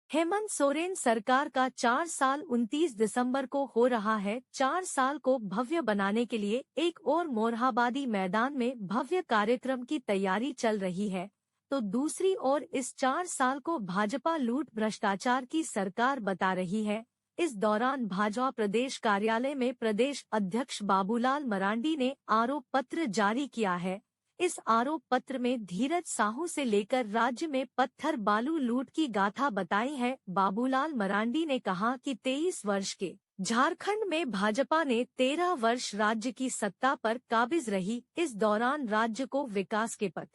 हेमंत सोरेन सरकार का 4 साल 29 दिसंबर को हो रहा है। 4 साल को भव्य बनाने के लिए एक और मोरहाबादी मैदान में भव्य कार्यक्रम की तैयारी चल रही है, तो दूसरी ओर इस 4 साल को भाजपा लूट भ्रष्टाचार की सरकार बता रही है। इस दौरान भाजपा प्रदेश कार्यालय में प्रदेश अध्यक्ष बाबूलाल मरांडी ने आरोप पत्र जारी किया है। इस आरोप पत्र में धीरज साहू से लेकर राज्य में पत्थर बालू लूट की गाथा बताई है। बाबूलाल मरांडी ने कहा कि 23 वर्ष के झारखंड में भाजपा ने 13 वर्ष राज्य की सत्ता पर काबिज रही। इस दौरान राज्य को विकास के पथ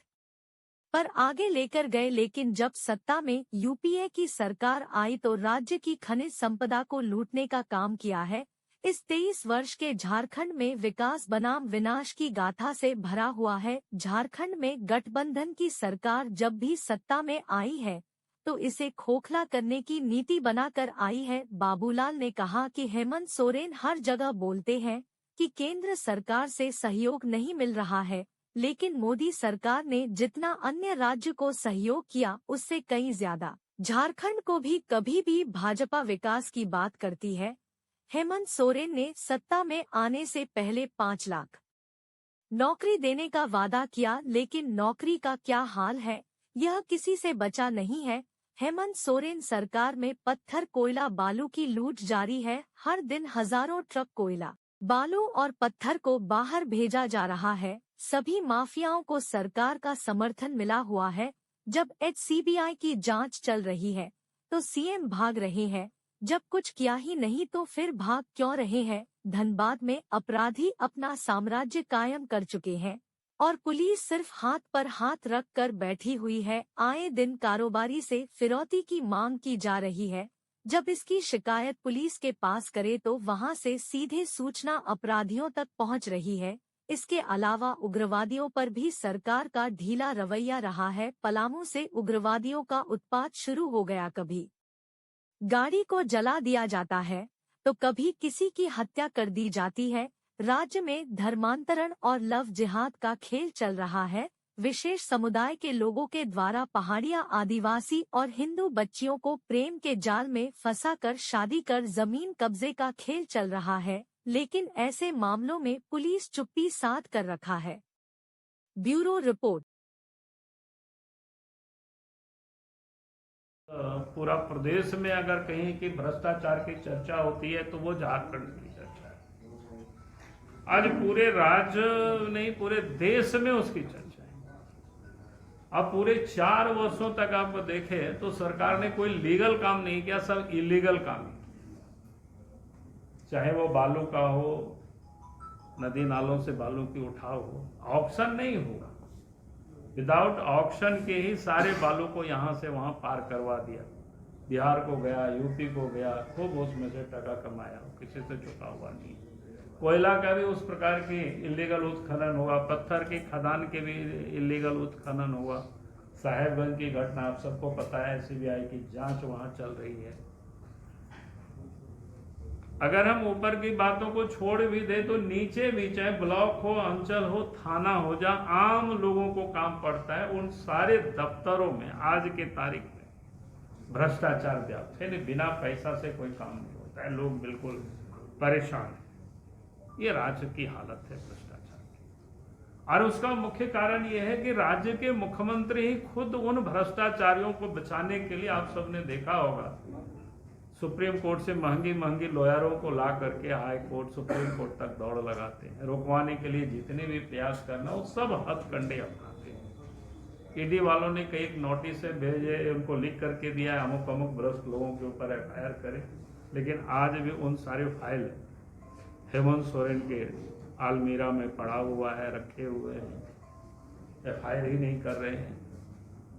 पर आगे लेकर गए, लेकिन जब सत्ता में यूपीए की सरकार आई तो राज्य की खनिज संपदा को लूटने का काम किया है। इस 23 वर्ष के झारखंड में विकास बनाम विनाश की गाथा से भरा हुआ है। झारखंड में गठबंधन की सरकार जब भी सत्ता में आई है तो इसे खोखला करने की नीति बनाकर आई है। बाबूलाल ने कहा कि हेमंत सोरेन हर जगह बोलते हैं कि केंद्र सरकार से सहयोग नहीं मिल रहा है, लेकिन मोदी सरकार ने जितना अन्य राज्य को सहयोग किया उससे कहीं ज्यादा झारखंड को भी कभी भी भाजपा विकास की बात करती है। हेमंत सोरेन ने सत्ता में आने से पहले 5 लाख नौकरी देने का वादा किया, लेकिन नौकरी का क्या हाल है यह किसी से बचा नहीं है। हेमंत सोरेन सरकार में पत्थर कोयला बालू की लूट जारी है। हर दिन हजारों ट्रक कोयला बालू और पत्थर को बाहर भेजा जा रहा है। सभी माफियाओं को सरकार का समर्थन मिला हुआ है। जब सीबीआई की जांच चल रही है तो सीएम भाग रहे हैं, जब कुछ किया ही नहीं तो फिर भाग क्यों रहे हैं। धनबाद में अपराधी अपना साम्राज्य कायम कर चुके हैं और पुलिस सिर्फ हाथ पर हाथ रख कर बैठी हुई है। आए दिन कारोबारी से फिरौती की मांग की जा रही है। जब इसकी शिकायत पुलिस के पास करे तो वहां से सीधे सूचना अपराधियों तक पहुंच रही है। इसके अलावा उग्रवादियों पर भी सरकार का ढीला रवैया रहा है। पलामू से उग्रवादियों का उत्पात शुरू हो गया। कभी गाड़ी को जला दिया जाता है तो कभी किसी की हत्या कर दी जाती है। राज्य में धर्मांतरण और लव जिहाद का खेल चल रहा है। विशेष समुदाय के लोगों के द्वारा पहाड़िया आदिवासी और हिंदू बच्चियों को प्रेम के जाल में फंसाकर शादी कर जमीन कब्जे का खेल चल रहा है, लेकिन ऐसे मामलों में पुलिस चुप्पी साध कर रखा है। Bureau report. पूरा प्रदेश में अगर कहीं की भ्रष्टाचार की चर्चा होती है तो वो झारखंड की चर्चा है। आज पूरे राज्य नहीं पूरे देश में उसकी चर्चा है। अब पूरे 4 वर्षों तक आप देखें तो सरकार ने कोई लीगल काम नहीं किया, सब इलीगल काम किया। चाहे वो बालू का हो, नदी नालों से बालू की उठाव हो, ऑक्शन नहीं होगा। विदाउट ऑक्शन के ही सारे बालू को यहां से वहां पार करवा दिया। बिहार को गया, यूपी को गया, खूब उसमें से टका कमाया, किसी से छुपा हुआ नहीं। कोयला का भी उस प्रकार की इलीगल उत्खनन हुआ, पत्थर की खदान के भी इलीगल उत्खनन हुआ। साहेबगंज की घटना आप सबको पता है, सीबीआई की जांच वहां चल रही है। अगर हम ऊपर की बातों को छोड़ भी दे तो नीचे भी, चाहे ब्लॉक हो, अंचल हो, थाना हो, जहां आम लोगों को काम पड़ता है, उन सारे दफ्तरों में आज के तारीख में भ्रष्टाचार व्याप्त है। बिना पैसा से कोई काम नहीं होता है, लोग बिल्कुल परेशान हैं। ये राज्य की हालत है भ्रष्टाचार की, और उसका मुख्य कारण यह है कि राज्य के मुख्यमंत्री ही खुद उन भ्रष्टाचारियों को बचाने के लिए, आप सबने देखा होगा, सुप्रीम कोर्ट से महंगी महंगी लॉयरों को ला करके हाई कोर्ट, सुप्रीम कोर्ट तक दौड़ लगाते हैं। रुकवाने के लिए जितने भी प्रयास करना वो सब हथकंडे अपनाते हैं। ईडी वालों ने कई नोटिस भेजे, उनको लिख करके दिया अमुक अमुक भ्रष्ट लोगों के ऊपर एफआईआर करें, लेकिन आज भी उन सारे फाइल हेमंत सोरेन के आलमीरा में पड़ा हुआ है, रखे हुए हैं, एफआईआर ही नहीं कर रहे हैं।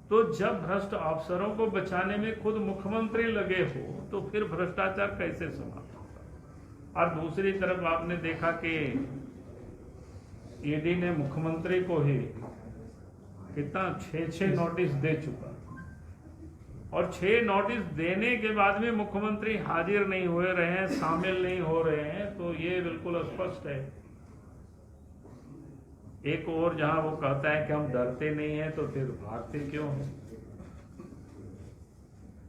तो जब भ्रष्ट अफसरों को बचाने में खुद मुख्यमंत्री लगे हो तो फिर भ्रष्टाचार कैसे समाप्त होगा। और दूसरी तरफ आपने देखा कि ईडी ने मुख्यमंत्री को ही कितना 6 नोटिस दे चुका, और 6 नोटिस देने के बाद में मुख्यमंत्री हाजिर नहीं हो रहे हैं, शामिल नहीं हो रहे हैं, तो ये बिल्कुल स्पष्ट है। एक और जहां वो कहता है कि हम डरते नहीं हैं, तो फिर भागते क्यों हैं।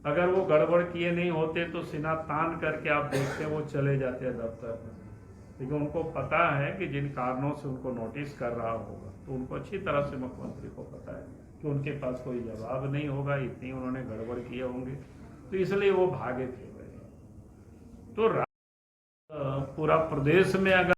अगर वो गड़बड़ किए नहीं होते तो सीना तान करके आप देखते वो चले जाते हैं दफ्तर में, लेकिन उनको पता है कि जिन कारणों से उनको नोटिस कर रहा होगा, तो उनको अच्छी तरह से मुख्यमंत्री को पता है कि उनके पास कोई जवाब नहीं होगा, इतनी उन्होंने गड़बड़ किए होंगे, तो इसलिए वो भागे थे। तो पूरा प्रदेश में अगर